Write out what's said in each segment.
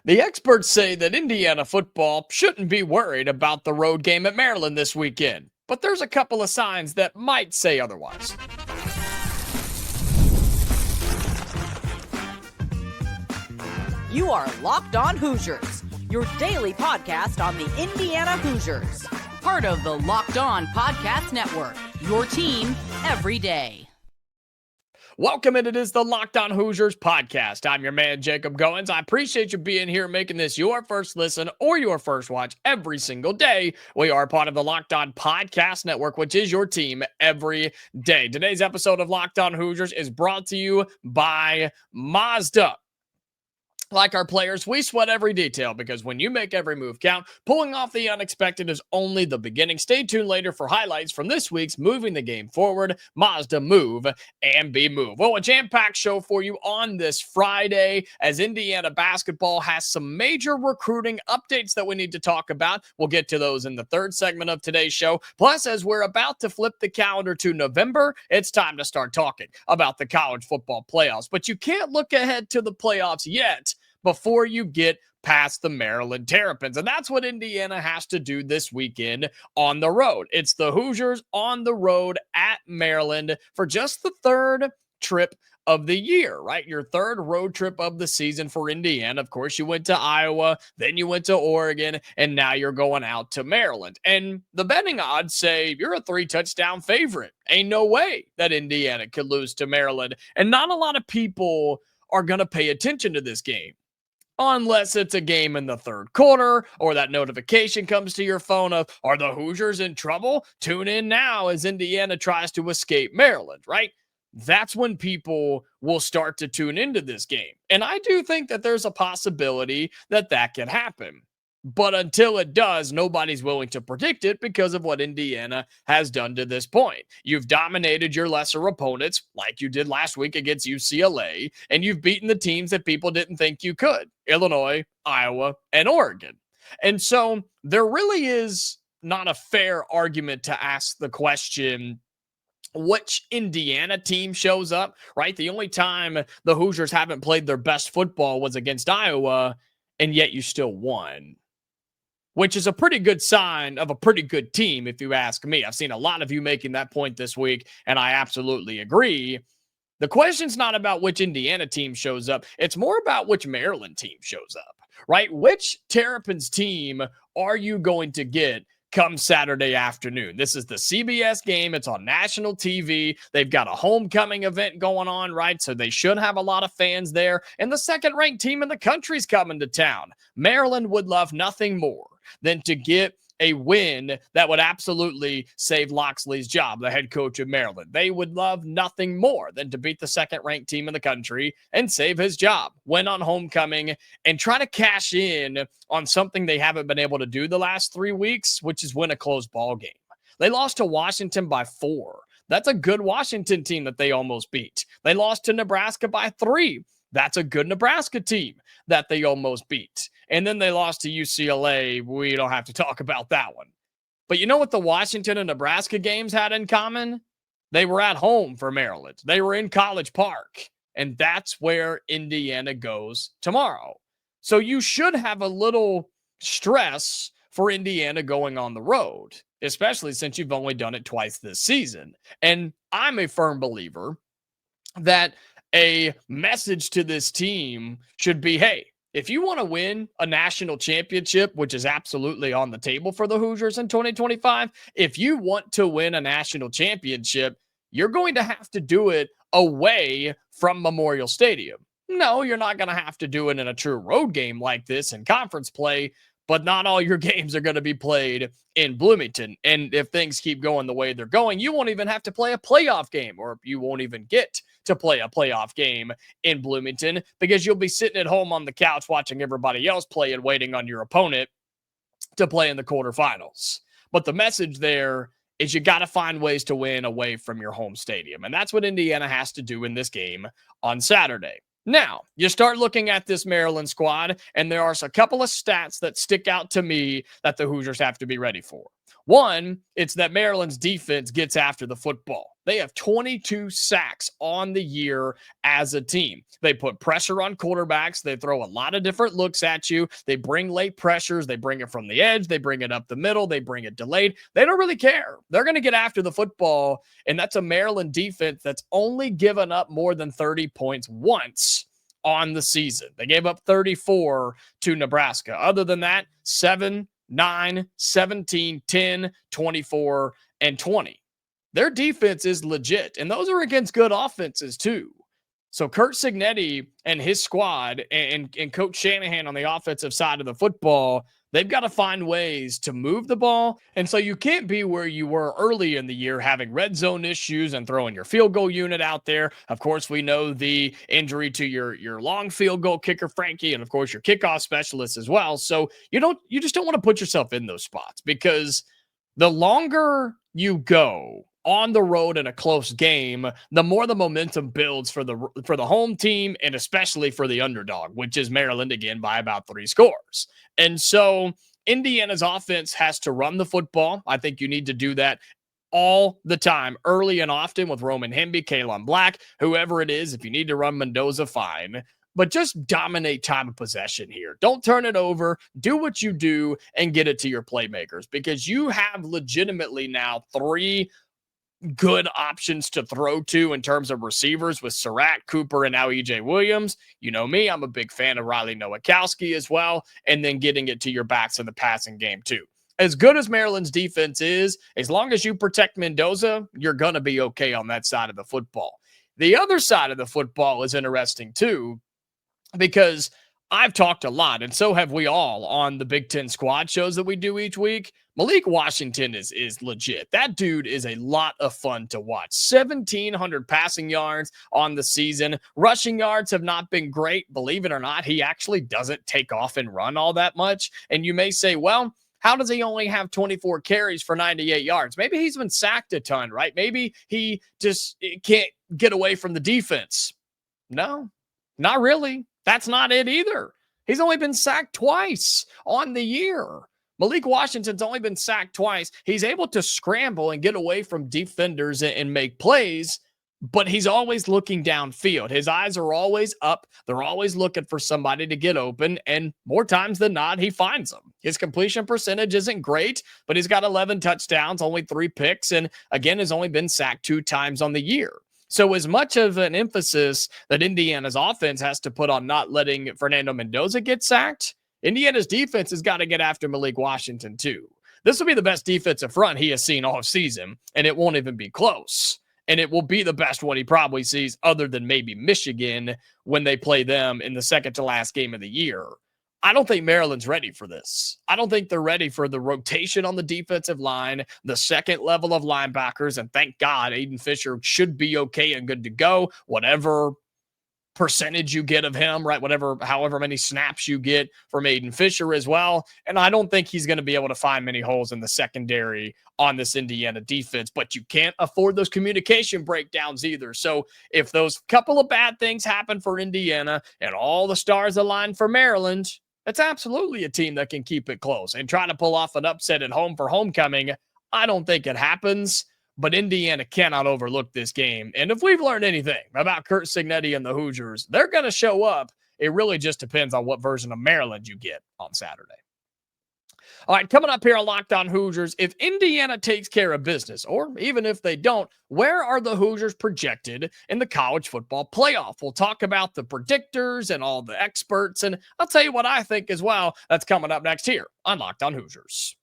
The experts say that Indiana football shouldn't be worried about the road game at Maryland this weekend, but there's a couple of signs that might say otherwise. You are Locked On Hoosiers, your daily podcast on the Indiana Hoosiers. Part of the Locked On Podcast Network, your team every day. Welcome, and it is the Locked On Hoosiers podcast. I'm your man, JACOB GOINS. I appreciate you being here, making this your first listen or your first watch every single day. We are part of the Locked On Podcast Network, which is your team every day. Today's episode of Locked On Hoosiers is brought to you by Mazda. Like our players, we sweat every detail because when you make every move count, pulling off the unexpected is only the beginning. Stay tuned later for highlights from this week's Moving the Game Forward Mazda Move and Be Move. Well, a jam-packed show for you on this Friday as Indiana basketball has some major recruiting updates that we need to talk about. We'll get to those in the third segment of today's show. Plus, as we're about to flip the calendar to November, it's time to start talking about the college football playoffs. But you can't look ahead to the playoffs yet before you get past the Maryland Terrapins. And that's what Indiana has to do this weekend on the road. It's the Hoosiers on the road at Maryland for just the third trip of the year, right? Your third road trip of the season for Indiana. Of course, you went to Iowa, then you went to Oregon, and now you're going out to Maryland. And the betting odds say you're a 3-touchdown favorite. Ain't no way that Indiana could lose to Maryland. And not a lot of people are going to pay attention to this game, unless it's a game in the third quarter or that notification comes to your phone of, are the Hoosiers in trouble? Tune in now as Indiana tries to escape Maryland, right? That's when people will start to tune into this game. And I do think that there's a possibility that that can happen. But until it does, nobody's willing to predict it because of what Indiana has done to this point. You've dominated your lesser opponents like you did last week against UCLA, and you've beaten the teams that people didn't think you could: Illinois, Iowa, and Oregon. And so there really is not a fair argument to ask the question, which Indiana team shows up, right? The only time the Hoosiers haven't played their best football was against Iowa, and yet you still won, which is a pretty good sign of a pretty good team, if you ask me. I've seen a lot of you making that point this week, and I absolutely agree. The question's not about which Indiana team shows up. It's more about which Maryland team shows up, right? Which Terrapins team are you going to get come Saturday afternoon? This is the CBS game. It's on national TV. They've got a homecoming event going on, right? So they should have a lot of fans there. And the second-ranked team in the country's coming to town. Maryland would love nothing more than to get a win that would absolutely save Loxley's job, the head coach of Maryland. They would love nothing more than to beat the second-ranked team in the country and save his job, win on homecoming, and try to cash in on something they haven't been able to do the last 3 weeks, which is win a close ball game. They lost to Washington by 4. That's a good Washington team that they almost beat. They lost to Nebraska by 3. That's a good Nebraska team that they almost beat. And then they lost to UCLA. We don't have to talk about that one. But you know what the Washington and Nebraska games had in common? They were at home for Maryland. They were in College Park. And that's where Indiana goes tomorrow. So you should have a little stress for Indiana going on the road, especially since you've only done it twice this season. And I'm a firm believer that a message to this team should be, hey, if you want to win a national championship, which is absolutely on the table for the Hoosiers in 2025, if you want to win a national championship, you're going to have to do it away from Memorial Stadium. No, you're not going to have to do it in a true road game like this in conference play, but not all your games are going to be played in Bloomington. And if things keep going the way they're going, you won't even have to play a playoff game, or you won't even get to play a playoff game in Bloomington because you'll be sitting at home on the couch watching everybody else play and waiting on your opponent to play in the quarterfinals. But the message there is you got to find ways to win away from your home stadium. And that's what Indiana has to do in this game on Saturday. Now, you start looking at this Maryland squad, and there are a couple of stats that stick out to me that the Hoosiers have to be ready for. One, it's that Maryland's defense gets after the football. They have 22 sacks on the year as a team. They put pressure on quarterbacks. They throw a lot of different looks at you. They bring late pressures. They bring it from the edge. They bring it up the middle. They bring it delayed. They don't really care. They're going to get after the football, and that's a Maryland defense that's only given up more than 30 points once on the season. They gave up 34 to Nebraska. Other than that, 7, 9, 17, 10, 24, and 20. Their defense is legit, and those are against good offenses too. So Curt Cignetti and his squad and Coach Shanahan on the offensive side of the football, they've got to find ways to move the ball. And so you can't be where you were early in the year, having red zone issues and throwing your field goal unit out there. Of course, we know the injury to your long field goal kicker, Frankie, and of course your kickoff specialist as well. So you just don't want to put yourself in those spots, because the longer you go on the road in a close game, the more the momentum builds for the home team, and especially for the underdog, which is Maryland, again, by about 3 scores. And so Indiana's offense has to run the football. I think you need to do that all the time, early and often, with Roman Hemby, KAELON Black, whoever it is. If you need to run Mendoza, fine. But just dominate time of possession here. Don't turn it over. Do what you do and get it to your playmakers, because you have legitimately now 3 good options to throw to in terms of receivers with Surratt, Cooper, and now EJ Williams. You know me, I'm a big fan of Riley Nowakowski as well, and then getting it to your backs in the passing game too. As good as Maryland's defense is, as long as you protect Mendoza, you're going to be okay on that side of the football. The other side of the football is interesting too, because I've talked a lot, and so have we all, on the Big Ten squad shows that we do each week. Malik Washington is legit. That dude is a lot of fun to watch. 1,700 passing yards on the season. Rushing yards have not been great. Believe it or not, he actually doesn't take off and run all that much. And you may say, well, how does he only have 24 carries for 98 yards? Maybe he's been sacked a ton, right? Maybe he just can't get away from the defense. No, not really. That's not it either. He's only been sacked twice on the year. Malik Washington's only been sacked twice. He's able to scramble and get away from defenders and make plays, but he's always looking downfield. His eyes are always up. They're always looking for somebody to get open, and more times than not, he finds them. His completion percentage isn't great, but he's got 11 touchdowns, only 3 picks, and again, has only been sacked 2 times on the year. So as much of an emphasis that Indiana's offense has to put on not letting Fernando Mendoza get sacked, Indiana's defense has got to get after Malik Washington too. This will be the best defensive front he has seen all season, and it won't even be close. And it will be the best one he probably sees, other than maybe Michigan when they play them in the second to last game of the year. I don't think Maryland's ready for this. I don't think they're ready for the rotation on the defensive line, the second level of linebackers, and thank God Aiden Fisher should be okay and good to go, whatever percentage you get of him, right? However many snaps you get from Aiden Fisher as well. And I don't think he's going to be able to find many holes in the secondary on this Indiana defense, but you can't afford those communication breakdowns either. So if those couple of bad things happen for Indiana and all the stars align for Maryland, it's absolutely a team that can keep it close and try to pull off an upset at home for homecoming. I don't think it happens, but Indiana cannot overlook this game. And if we've learned anything about Curt Cignetti and the Hoosiers, they're going to show up. It really just depends on what version of Maryland you get on Saturday. All right, coming up here on Locked On Hoosiers, if Indiana takes care of business, or even if they don't, where are the Hoosiers projected in the college football playoff? We'll talk about the predictors and all the experts, and I'll tell you what I think as well. That's coming up next here on Locked On Hoosiers.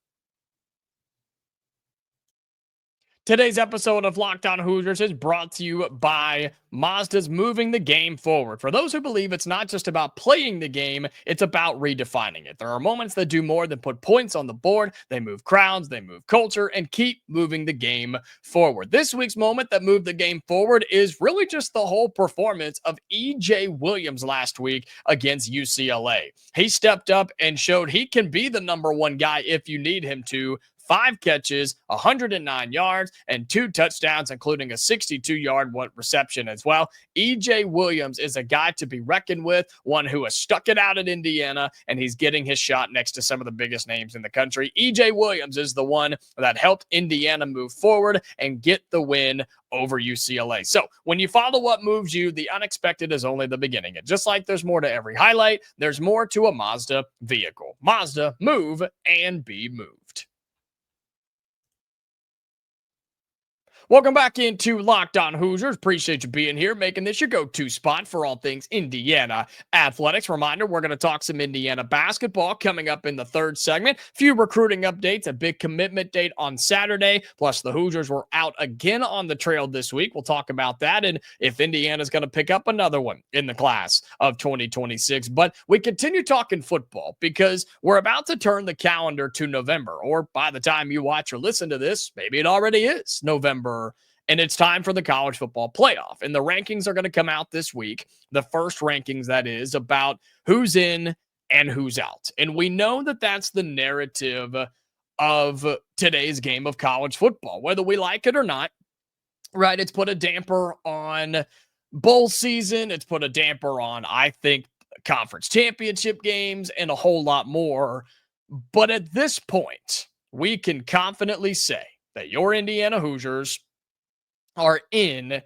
Today's episode of Locked On Hoosiers is brought to you by Mazda's moving the game forward. For those who believe it's not just about playing the game, it's about redefining it. There are moments that do more than put points on the board. They move crowds, they move culture, and keep moving the game forward. This week's moment that moved the game forward is really just the whole performance of EJ Williams last week against UCLA. He stepped up and showed he can be the number 1 guy if you need him to. 5 catches, 109 yards, and 2 touchdowns, including a 62-yard reception as well. EJ Williams is a guy to be reckoned with, one who has stuck it out at Indiana, and he's getting his shot next to some of the biggest names in the country. EJ Williams is the one that helped Indiana move forward and get the win over UCLA. So when you follow what moves you, the unexpected is only the beginning. And just like there's more to every highlight, there's more to a Mazda vehicle. Mazda, move and be moved. Welcome back into Locked On Hoosiers. Appreciate you being here, making this your go-to spot for all things Indiana athletics. Reminder, we're going to talk some Indiana basketball coming up in the third segment. Few recruiting updates, a big commitment date on Saturday, plus the Hoosiers were out again on the trail this week. We'll talk about that and if Indiana's going to pick up another one in the class of 2026. But we continue talking football because we're about to turn the calendar to November, or by the time you watch or listen to this, maybe it already is November. And it's time for the college football playoff. And the rankings are going to come out this week. The first rankings, that is, about who's in and who's out. And we know that that's the narrative of today's game of college football, whether we like it or not, right? It's put a damper on bowl season. It's put a damper on, I think, conference championship games and a whole lot more. But at this point, we can confidently say that your Indiana Hoosiers are in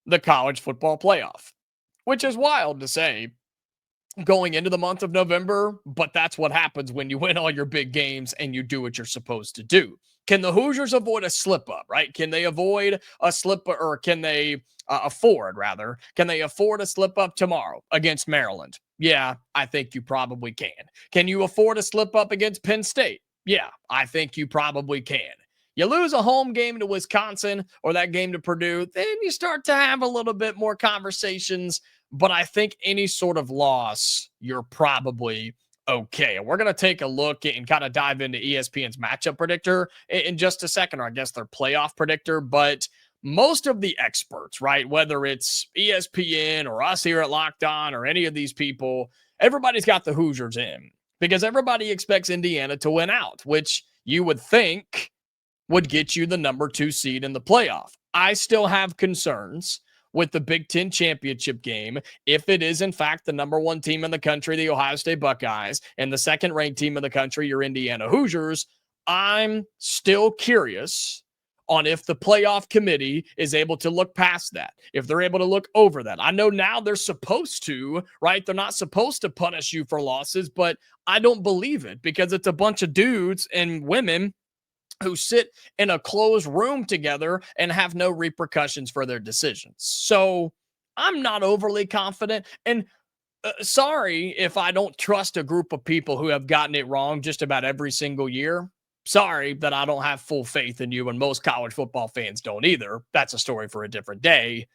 the college football playoff, which is wild to say going into the month of November, but that's what happens when you win all your big games and you do what you're supposed to do. Can the Hoosiers avoid a slip up, right? Can they avoid a slip, or can they afford a slip up tomorrow against Maryland? Yeah, I think you probably can. Can you afford a slip up against Penn State? Yeah, I think you probably can. You lose a home game to Wisconsin or that game to Purdue, then you start to have a little bit more conversations. But I think any sort of loss, you're probably okay. And we're going to take a look and kind of dive into ESPN's matchup predictor in just a second, or I guess their playoff predictor. But most of the experts, right, whether it's ESPN or us here at Locked On or any of these people, everybody's got the Hoosiers in because everybody expects Indiana to win out, which you would think would get you the number 2 seed in the playoff. I still have concerns with the Big Ten championship game if it is, in fact, the number 1 team in the country, the Ohio State Buckeyes, and the second-ranked team in the country, your Indiana Hoosiers. I'm still curious on if the playoff committee is able to look past that, if they're able to look over that. I know now they're supposed to, right? They're not supposed to punish you for losses, but I don't believe it because it's a bunch of dudes and women who sit in a closed room together and have no repercussions for their decisions. So I'm not overly confident. And sorry if I don't trust a group of people who have gotten it wrong just about every single year. Sorry that I don't have full faith in you, and most college football fans don't either. That's a story for a different day.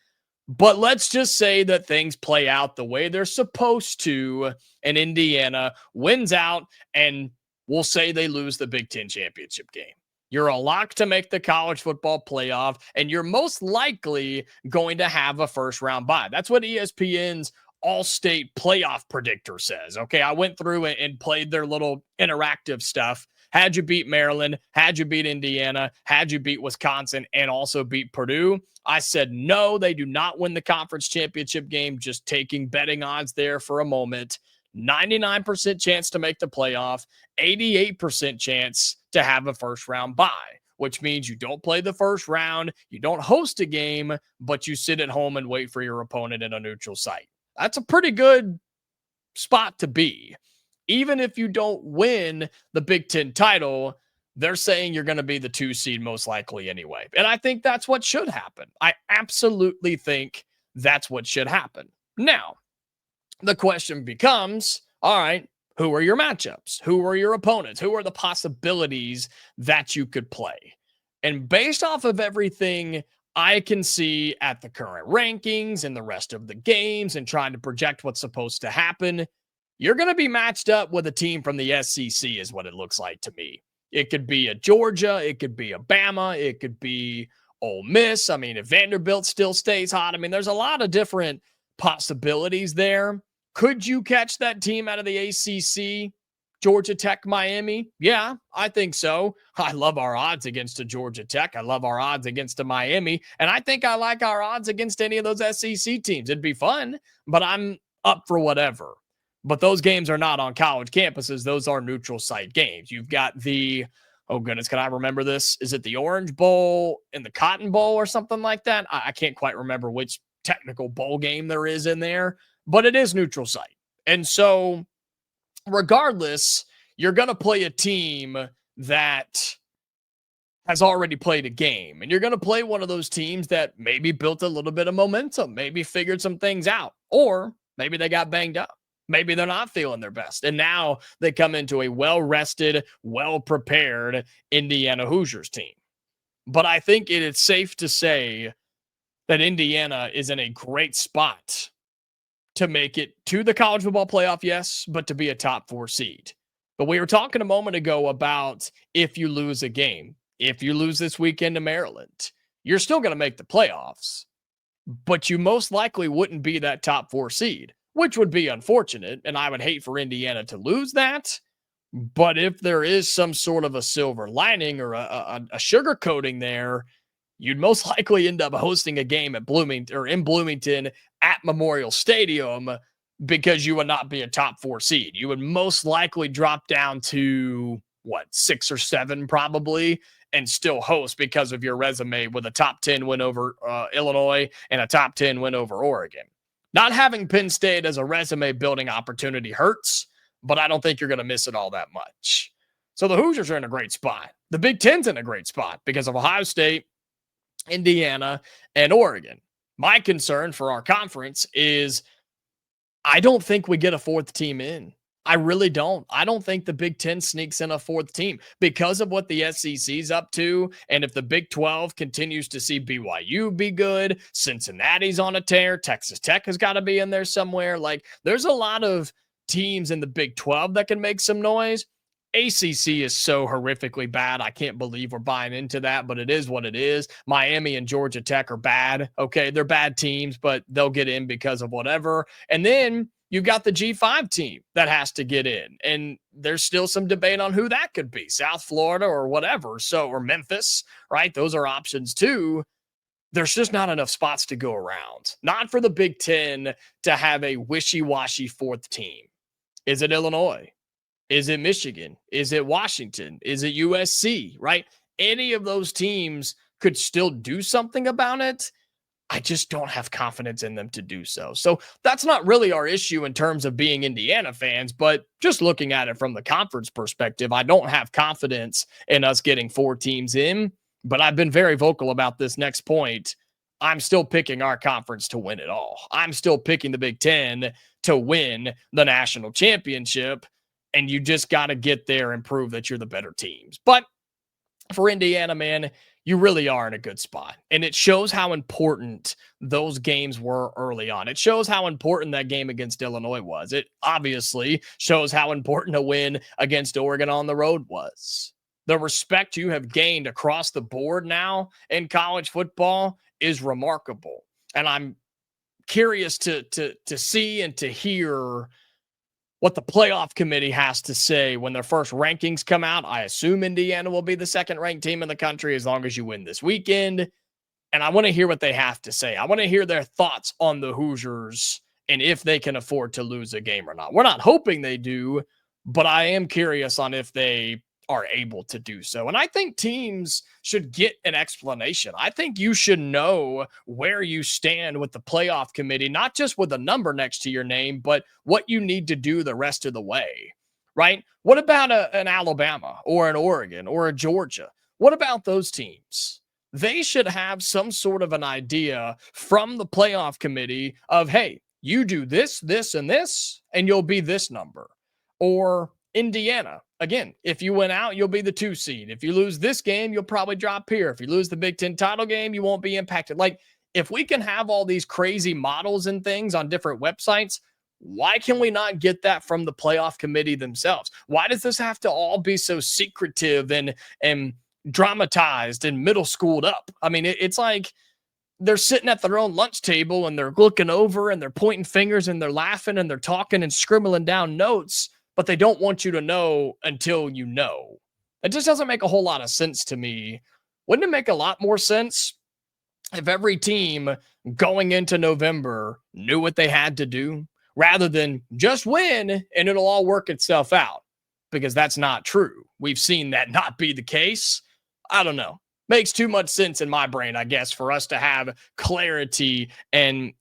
But let's just say that things play out the way they're supposed to, and Indiana wins out, and we'll say they lose the Big Ten championship game. You're a lock to make the college football playoff, and you're most likely going to have a first-round bye. That's what ESPN's all-state playoff predictor says. Okay, I went through and played their little interactive stuff. Had you beat Maryland, had you beat Indiana, had you beat Wisconsin, and also beat Purdue, I said no, they do not win the conference championship game, just taking betting odds there for a moment. 99% chance to make the playoff, 88% chance to have a first-round bye, which means you don't play the first round, you don't host a game, but you sit at home and wait for your opponent in a neutral site. That's a pretty good spot to be. Even if you don't win the Big Ten title, they're saying you're going to be the 2 seed most likely anyway. And I think that's what should happen. I absolutely think that's what should happen. Now, the question becomes, all right, who are your matchups? Who are your opponents? Who are the possibilities that you could play? And based off of everything I can see at the current rankings and the rest of the games and trying to project what's supposed to happen, you're going to be matched up with a team from the SEC is what it looks like to me. It could be a Georgia. It could be a Bama. It could be Ole Miss. I mean, if Vanderbilt still stays hot, I mean, there's a lot of different possibilities there. Could you catch that team out of the ACC? Georgia Tech, Miami? Yeah, I think so. I love our odds against a Georgia Tech. I love our odds against a Miami. And I think I like our odds against any of those SEC teams. It'd be fun, but I'm up for whatever. But those games are not on college campuses. Those are neutral site games. You've got the, oh goodness, can I remember this? Is it the Orange Bowl and the Cotton Bowl or something like that? I can't quite remember which technical bowl game there is in there, but it is neutral site. And so regardless, you're going to play a team that has already played a game, and you're going to play one of those teams that maybe built a little bit of momentum, maybe figured some things out, or maybe they got banged up. Maybe they're not feeling their best. And now they come into a well-rested, well-prepared Indiana Hoosiers team. But I think it is safe to say that Indiana is in a great spot to make it to the college football playoff, yes, but to be a top 4 seed. But we were talking a moment ago about if you lose a game, if you lose this weekend to Maryland, you're still going to make the playoffs, but you most likely wouldn't be that top 4 seed, which would be unfortunate, and I would hate for Indiana to lose that. But if there is some sort of a silver lining or a sugar coating there, you'd most likely end up hosting a game at Bloomington or in Bloomington at Memorial Stadium because you would not be a top 4 seed. You would most likely drop down to 6 or 7 probably and still host because of your resume with a top 10 win over Illinois and a top 10 win over Oregon. Not having Penn State as a resume building opportunity hurts, but I don't think you're going to miss it all that much. So the Hoosiers are in a great spot. The Big Ten's in a great spot because of Ohio State, Indiana, and Oregon. My concern for our conference is I don't think we get a 4th team in. I really don't. I don't think the Big Ten sneaks in a 4th team because of what the SEC's up to. And if the Big 12 continues to see BYU be good, Cincinnati's on a tear, Texas Tech has got to be in there somewhere. Like, there's a lot of teams in the Big 12 that can make some noise. ACC is so horrifically bad. I can't believe we're buying into that, but it is what it is. Miami and Georgia Tech are bad. Okay, they're bad teams, but they'll get in because of whatever. And then you've got the G5 team that has to get in, and there's still some debate on who that could be, South Florida or whatever, or Memphis, right? Those are options too. There's just not enough spots to go around. Not for the Big Ten to have a wishy-washy 4th team. Is it Illinois? Is it Michigan? Is it Washington? Is it USC, right? Any of those teams could still do something about it. I just don't have confidence in them to do so. So that's not really our issue in terms of being Indiana fans, but just looking at it from the conference perspective, I don't have confidence in us getting 4 teams in, but I've been very vocal about this next point. I'm still picking our conference to win it all. I'm still picking the Big Ten to win the national championship. And you just got to get there and prove that you're the better teams. But for Indiana, man, you really are in a good spot. And it shows how important those games were early on. It shows how important that game against Illinois was. It obviously shows how important a win against Oregon on the road was. The respect you have gained across the board now in college football is remarkable. And I'm curious to see and to hear what the playoff committee has to say when their first rankings come out. I assume Indiana will be the 2nd-ranked team in the country as long as you win this weekend. And I want to hear what they have to say. I want to hear their thoughts on the Hoosiers and if they can afford to lose a game or not. We're not hoping they do, but I am curious on if they are able to do so. And I think teams should get an explanation. I think you should know where you stand with the playoff committee, not just with a number next to your name, but what you need to do the rest of the way, right? What about an Alabama or an Oregon or a Georgia? What about those teams? They should have some sort of an idea from the playoff committee of, hey, you do this, this, and this, and you'll be this number. Or Indiana, again, if you win out, you'll be the 2 seed. If you lose this game, you'll probably drop here. If you lose the Big Ten title game, you won't be impacted. Like, if we can have all these crazy models and things on different websites, why can we not get that from the playoff committee themselves? Why does this have to all be so secretive and dramatized and middle schooled up? I mean, it's like they're sitting at their own lunch table and they're looking over and they're pointing fingers and they're laughing and they're talking and scribbling down notes. but they don't want you to know until you know. It just doesn't make a whole lot of sense to me. Wouldn't it make a lot more sense if every team going into November knew what they had to do rather than just win and it'll all work itself out? Because that's not true. We've seen that not be the case. I don't know. Makes too much sense in my brain, I guess, for us to have clarity and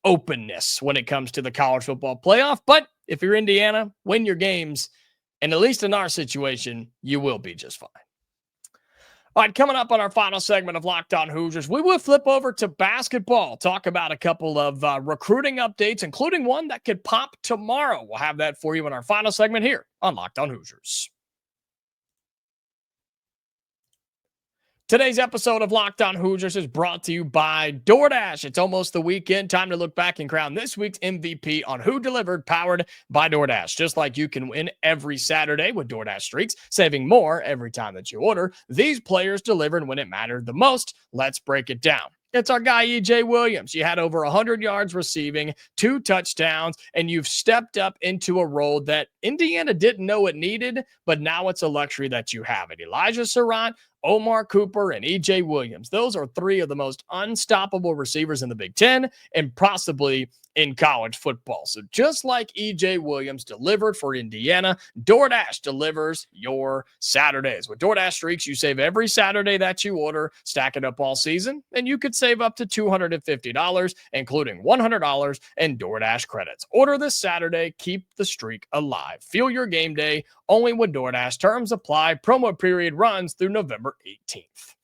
openness when it comes to the college football playoff. But if you're Indiana, win your games. And at least in our situation, you will be just fine. All right, coming up on our final segment of Locked On Hoosiers, we will flip over to basketball, talk about a couple of recruiting updates, including one that could pop tomorrow. We'll have that for you in our final segment here on Locked On Hoosiers. Today's episode of Locked On Hoosiers is brought to you by DoorDash. It's almost the weekend. Time to look back and crown this week's MVP on Who Delivered, powered by DoorDash. Just like you can win every Saturday with DoorDash Streaks, saving more every time that you order, these players delivered when it mattered the most. Let's break it down. It's our guy, EJ Williams. You had over 100 yards receiving, 2 touchdowns, and you've stepped up into a role that Indiana didn't know it needed, but now it's a luxury that you have it. Elijah Surratt, Omar Cooper, and EJ Williams. Those are 3 of the most unstoppable receivers in the Big Ten and possibly in college football. So just like EJ Williams delivered for Indiana, DoorDash delivers your Saturdays. With DoorDash Streaks, you save every Saturday that you order, stack it up all season, and you could save up to $250, including $100 in DoorDash credits. Order this Saturday, keep the streak alive. Fuel your game day only with DoorDash. Terms apply. Promo period runs through November 18th.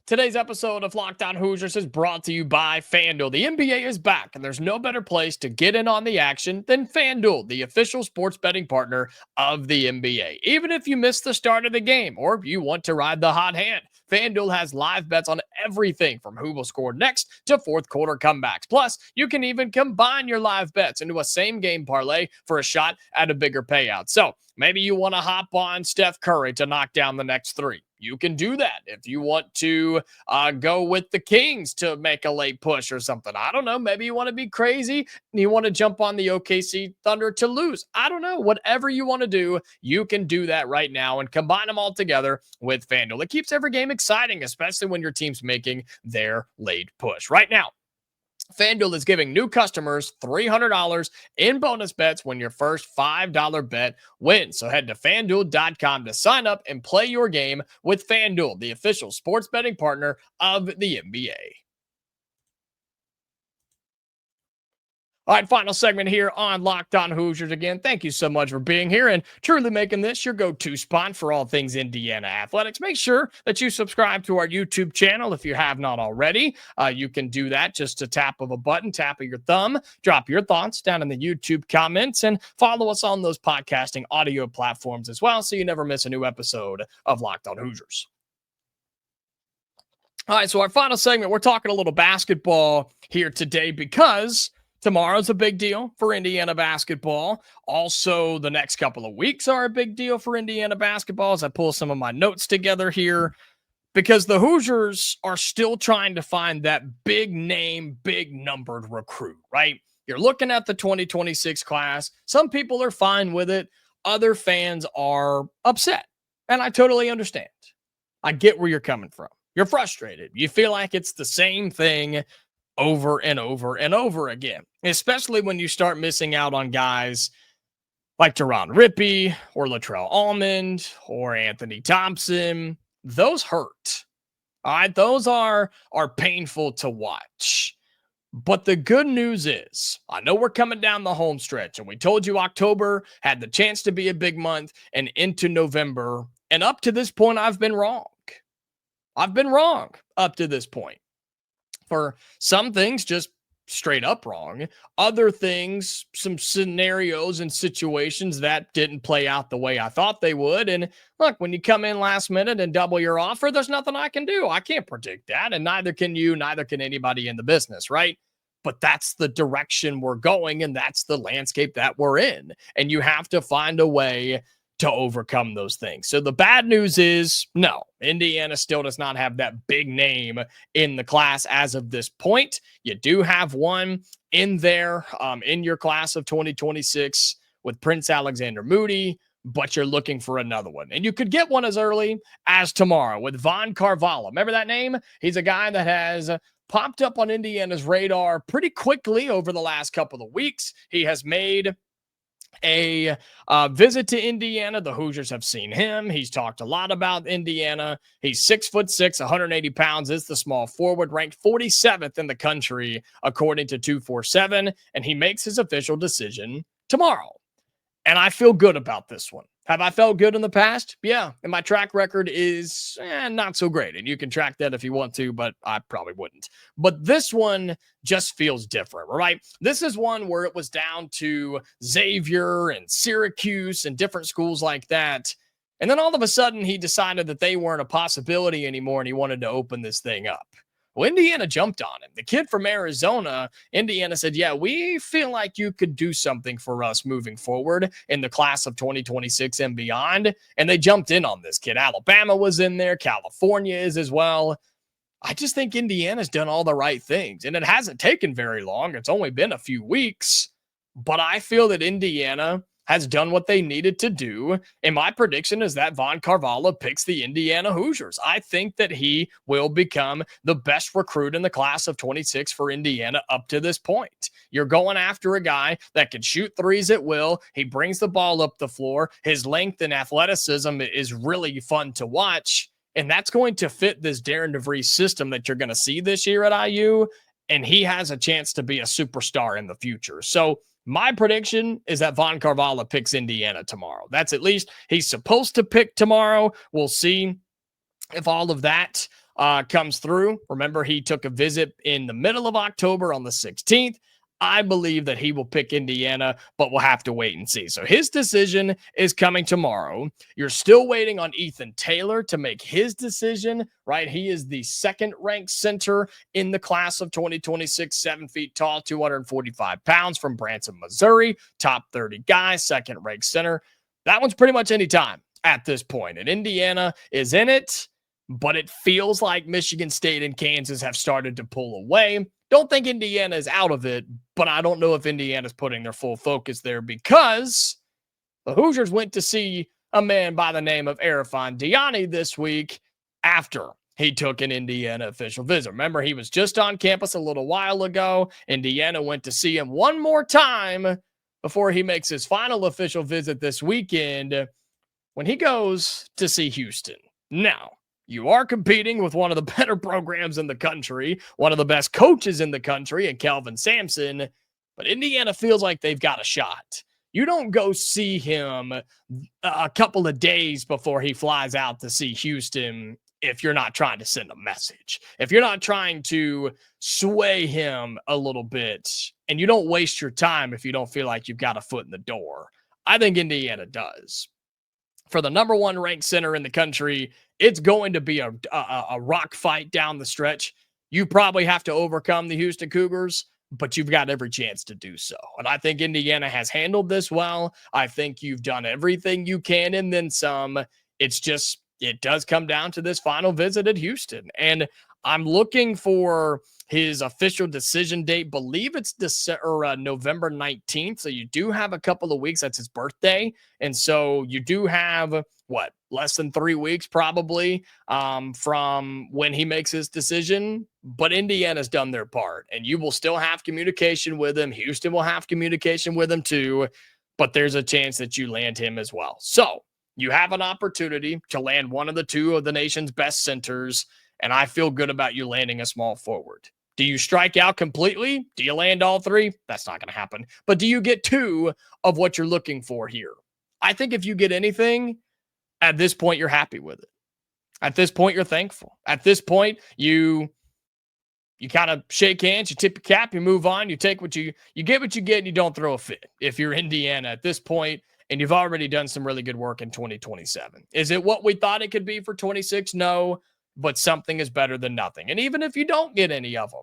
Today's episode of Locked On Hoosiers is brought to you by FanDuel. The NBA is back, and there's no better place to get in on the action than FanDuel, the official sports betting partner of the NBA. Even if you missed the start of the game or you want to ride the hot hand, FanDuel has live bets on everything from who will score next to fourth quarter comebacks. Plus, you can even combine your live bets into a same game parlay for a shot at a bigger payout. So maybe you want to hop on Steph Curry to knock down the next 3. You can do that. If you want to go with the Kings to make a late push or something, I don't know. Maybe you want to be crazy and you want to jump on the OKC Thunder to lose. I don't know. Whatever you want to do, you can do that right now and combine them all together with FanDuel. It keeps every game exciting, especially when your team's making their late push. Right now, FanDuel is giving new customers $300 in bonus bets when your first $5 bet wins. So head to FanDuel.com to sign up and play your game with FanDuel, the official sports betting partner of the NBA. All right, final segment here on Locked On Hoosiers. Again, thank you so much for being here and truly making this your go-to spot for all things Indiana athletics. Make sure that you subscribe to our YouTube channel if you have not already. You can do that just a tap of a button, tap of your thumb. Drop your thoughts down in the YouTube comments and follow us on those podcasting audio platforms as well so you never miss a new episode of Locked On Hoosiers. All right, so our final segment, we're talking a little basketball here today because tomorrow's a big deal for Indiana basketball. Also, the next couple of weeks are a big deal for Indiana basketball as I pull some of my notes together here because the Hoosiers are still trying to find that big name, big numbered recruit, right? You're looking at the 2026 class. Some people are fine with it. Other fans are upset, and I totally understand. I get where you're coming from. You're frustrated. You feel like it's the same thing over and over and over again, especially when you start missing out on guys like Teron Rippey or Latrell Almond or Anthony Thompson. Those hurt. All right, those are painful to watch. But the good news is, I know we're coming down the home stretch, and we told you October had the chance to be a big month and into November. And up to this point, I've been wrong. I've been wrong up to this point. For some things, just straight up wrong. Other things, some scenarios and situations that didn't play out the way I thought they would. And look, when you come in last minute and double your offer, there's nothing I can do. I can't predict that. And neither can you, neither can anybody in the business, right? But that's the direction we're going, and that's the landscape that we're in. And you have to find a way to overcome those things. So the bad news is, no, Indiana still does not have that big name in the class as of this point. You do have one in there in your class of 2026 with Prince Alexander Moody, but you're looking for another one. And you could get one as early as tomorrow with VAUGHN KARVALA. Remember that name? He's a guy that has popped up on Indiana's radar pretty quickly over the last couple of weeks. He has made a visit to Indiana. The Hoosiers have seen him. He's talked a lot about Indiana. He's 6'6", 180 pounds, is the small forward, ranked 47th in the country, according to 247, and he makes his official decision tomorrow. And I feel good about this one. Have I felt good in the past? Yeah. And my track record is not so great. And you can track that if you want to, but I probably wouldn't. But this one just feels different, right? This is one where it was down to Xavier and Syracuse and different schools like that. And then all of a sudden he decided that they weren't a possibility anymore and he wanted to open this thing up. Well, Indiana jumped on him. The kid from Arizona, Indiana said, yeah, we feel like you could do something for us moving forward in the class of 2026 and beyond. And they jumped in on this kid. Alabama was in there. California is as well. I just think Indiana's done all the right things. And it hasn't taken very long. It's only been a few weeks. But I feel that Indiana has done what they needed to do. And my prediction is that VAUGHN KARVALA picks the Indiana Hoosiers. I think that he will become the best recruit in the class of 26 for Indiana up to this point. You're going after a guy that can shoot threes at will. He brings the ball up the floor. His length and athleticism is really fun to watch. And that's going to fit this Darren DeVries system that you're going to see this year at IU. And he has a chance to be a superstar in the future. So my prediction is that VAUGHN KARVALA picks Indiana tomorrow. That's at least he's supposed to pick tomorrow. We'll see if all of that comes through. Remember, he took a visit in the middle of October on the 16th. I believe that he will pick Indiana, but we'll have to wait and see. So his decision is coming tomorrow. You're still waiting on Ethan Taylor to make his decision, right? He is the second-ranked center in the class of 2026, 7 feet tall, 245 pounds from Branson, Missouri. Top 30 guy, second-ranked center. That one's pretty much any time at this point. And Indiana is in it, but it feels like Michigan State and Kansas have started to pull away. Don't think Indiana is out of it, but I don't know if Indiana's putting their full focus there because the Hoosiers went to see a man by the name of ARAFAN DIANE this week after he took an Indiana official visit. Remember, he was just on campus a little while ago. Indiana went to see him one more time before he makes his final official visit this weekend when he goes to see Houston. Now, you are competing with one of the better programs in the country, one of the best coaches in the country, and Kelvin Sampson, but Indiana feels like they've got a shot. You don't go see him a couple of days before he flies out to see Houston if you're not trying to send a message, if you're not trying to sway him a little bit, and you don't waste your time if you don't feel like you've got a foot in the door. I think Indiana does. For the number one ranked center in the country, it's going to be a rock fight down the stretch. You probably have to overcome the Houston Cougars, but you've got every chance to do so. And I think Indiana has handled this well. I think you've done everything you can and then some. It's just, it does come down to this final visit at Houston. And I'm looking for his official decision date. Believe it's November 19th. So you do have a couple of weeks. That's his birthday. And so you do have, less than 3 weeks probably from when he makes his decision. But Indiana's done their part. And you will still have communication with him. Houston will have communication with him too. But there's a chance that you land him as well. So you have an opportunity to land one of the two of the nation's best centers. And I feel good about you landing a small forward. Do you strike out completely? Do you land all three? That's not going to happen. But do you get two of what you're looking for here? I think if you get anything, at this point, you're happy with it. At this point, you're thankful. At this point, you kind of shake hands, you tip your cap, you move on, you take what you get what you get, and you don't throw a fit. If you're Indiana at this point, and you've already done some really good work in 2027. Is it what we thought it could be for 26? No. But something is better than nothing. And even if you don't get any of them,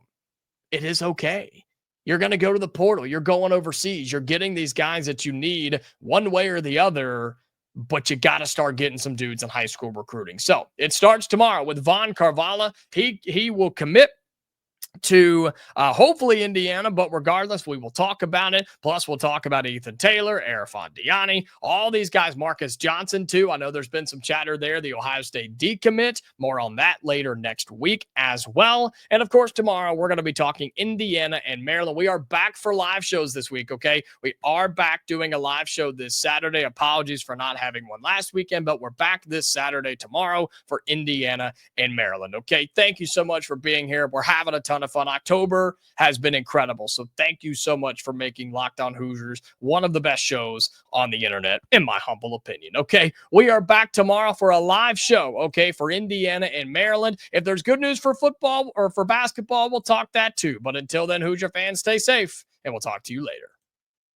it is okay. You're going to go to the portal. You're going overseas. You're getting these guys that you need one way or the other. but you got to start getting some dudes in high school recruiting. So it starts tomorrow with VAUGHN KARVALA. He will commit to hopefully Indiana, but regardless, we will talk about it. Plus, we'll talk about Ethan Taylor, ARAFAN DIANE, all these guys, Marcus Johnson too. I know there's been some chatter there, the Ohio State decommit. More on that later next week as well. And of course, tomorrow we're going to be talking Indiana and Maryland. We are back for live shows this week, okay? We are back doing a live show this Saturday. Apologies for not having one last weekend, but we're back this Saturday tomorrow for Indiana and Maryland, okay? Thank you so much for being here. We're having a ton of fun. October has been incredible. So thank you so much for making Locked On Hoosiers one of the best shows on the internet, in my humble opinion. Okay, we are back tomorrow for a live show, okay, for Indiana and Maryland. If there's good news for football or for basketball, we'll talk that too. But until then, Hoosier fans, stay safe, and we'll talk to you later.